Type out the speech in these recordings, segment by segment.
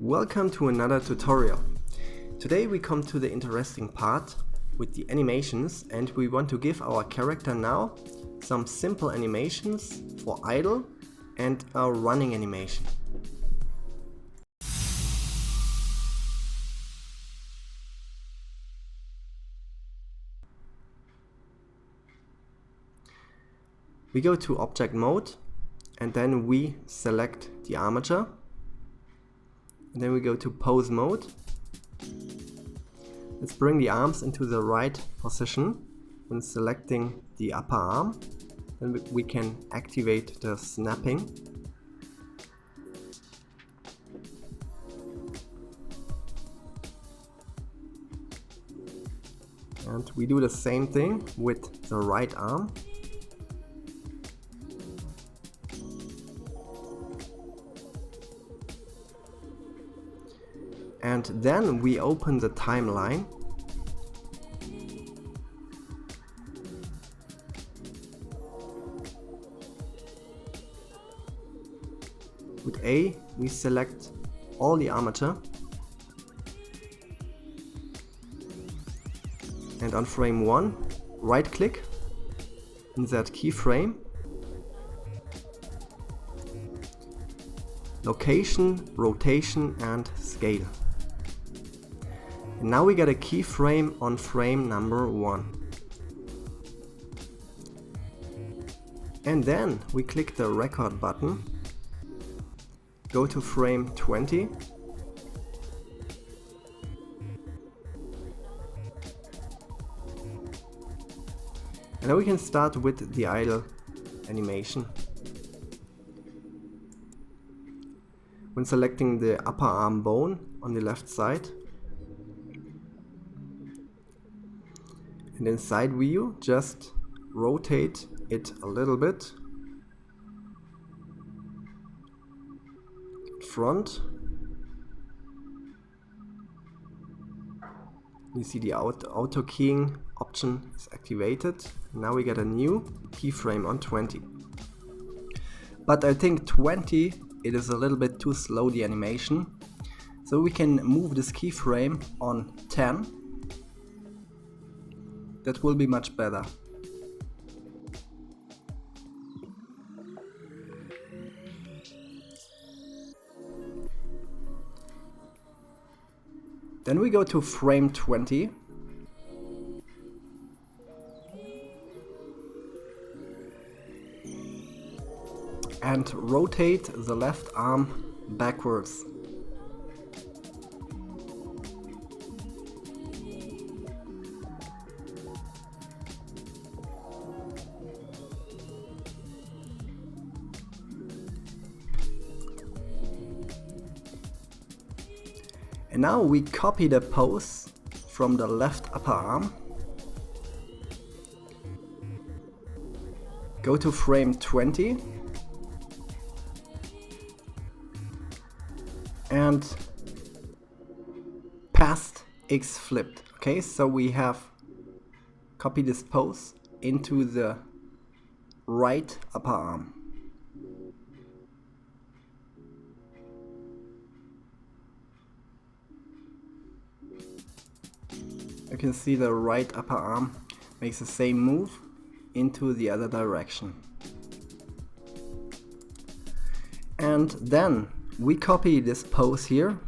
Welcome to another tutorial. Today we come to the interesting part with the animations, and we want to give our character now some simple animations for idle and a running animation. We go to object mode and then we select the armature. And then we go to pose mode. Let's bring the arms into the right position when selecting the upper arm. Then we can activate the snapping. And we do the same thing with the right arm. And then we open the timeline. With A, we select all the armature. And on frame 1, right click, insert keyframe, location, rotation and scale. And now we get a keyframe on frame number 1. And then we click the record button, go to frame 20, and now we can start with the idle animation. When selecting the upper arm bone on the left side, and in side view just rotate it a little bit, front, you see the auto keying option is activated. Now we get a new keyframe on 20. But I think 20 it is a little bit too slow, the animation, so we can move this keyframe on 10. That will be much better. Then we go to frame 20. And rotate the left arm backwards. And now we copy the pose from the left upper arm. Go to frame 20. And past X flipped. Okay, so we have copied this pose into the right upper arm. You can see the right upper arm makes the same move into the other direction. And then we copy this pose here,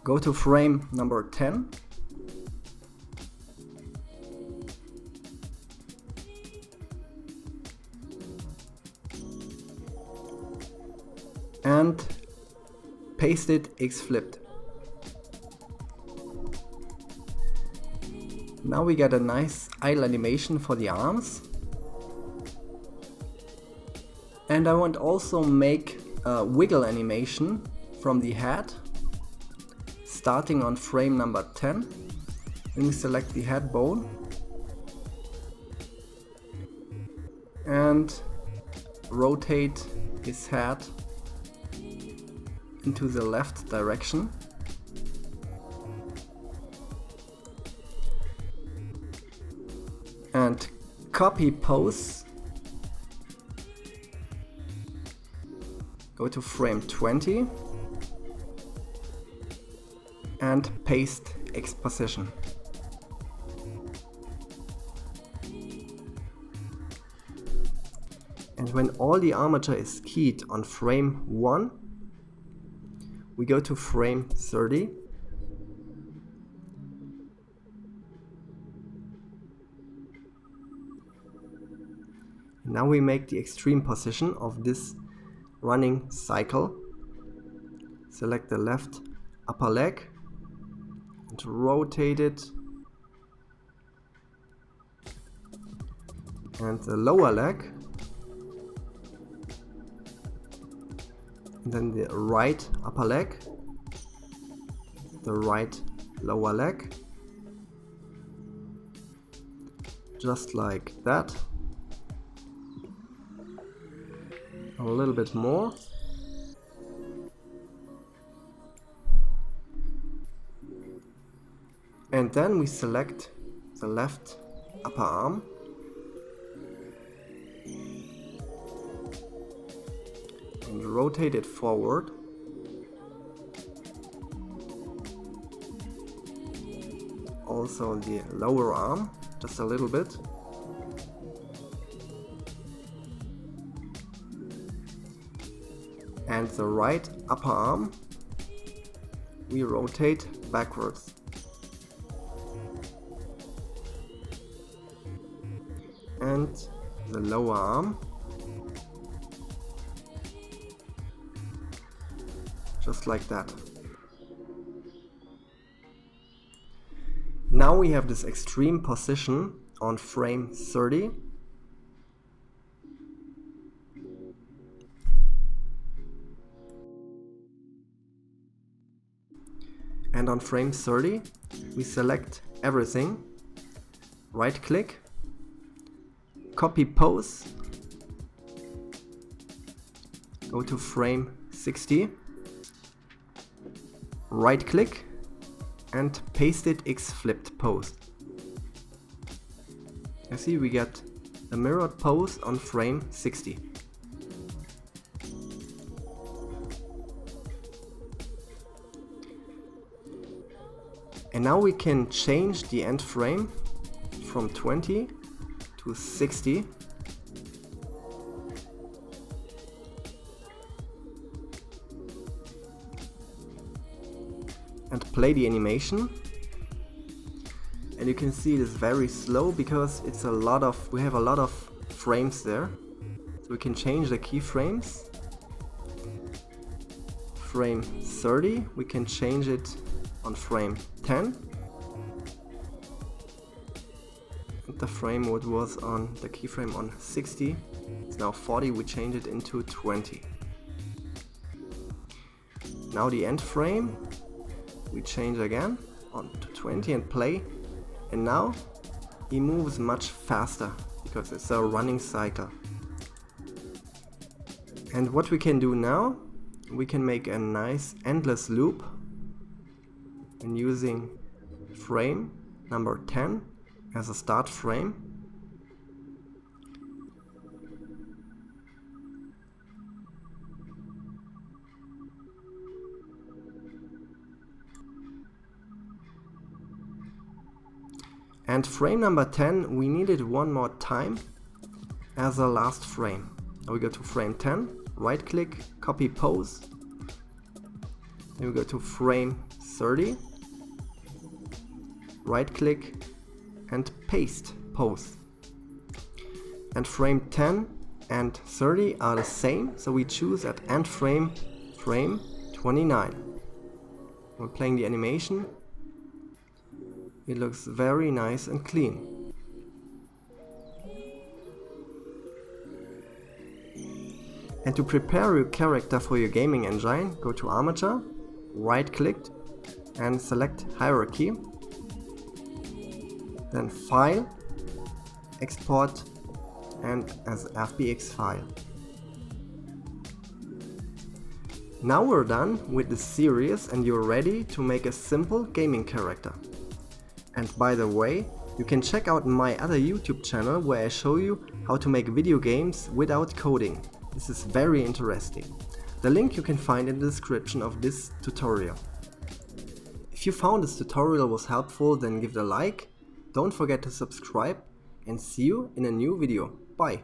go to frame number 10, and paste it X flipped. Now we get a nice idle animation for the arms. And I want also make a wiggle animation from the head, starting on frame number 10. Then we select the head bone and rotate his head into the left direction. And copy pose go to frame 20 and paste X position. And when all the armature is keyed on frame 1, we go to frame 30 Now we make the extreme position of this running cycle. Select the left upper leg and rotate it, and the lower leg, and then the right upper leg, the right lower leg, just like that. A little bit more. And then we select the left upper arm and rotate it forward. Also the lower arm, just a little bit. And the right upper arm we rotate backwards. And the lower arm just like that. Now we have this extreme position on frame 30. And on frame 30, we select everything, right click, copy pose, go to frame 60, right click and paste it X flipped pose. You see we get a mirrored pose on frame 60. And now we can change the end frame from 20 to 60. And play the animation. And you can see it is very slow because it's we have a lot of frames there. So we can change the keyframes. Frame 30, we can change it on frame 10, and the frame what was on the keyframe on 60, it's now 40, we change it into 20. Now the end frame we change again on to 20 and play, and now he moves much faster because it's a running cycle. And what we can do now, we can make a nice endless loop and using frame number 10 as a start frame. And frame number 10 we need it one more time as a last frame. Now we go to frame 10, right click, copy pose, then we go to frame 30, right click and paste pose. And frame 10 and 30 are the same, so we choose at end frame 29. When playing the animation, it looks very nice and clean. And to prepare your character for your gaming engine, go to Armature, right click and select Hierarchy. Then File, Export, and as FBX file. Now we're done with the series and you're ready to make a simple gaming character. And by the way, you can check out my other YouTube channel where I show you how to make video games without coding. This is very interesting. The link you can find in the description of this tutorial. If you found this tutorial was helpful, then give it a like, don't forget to subscribe, and see you in a new video. Bye!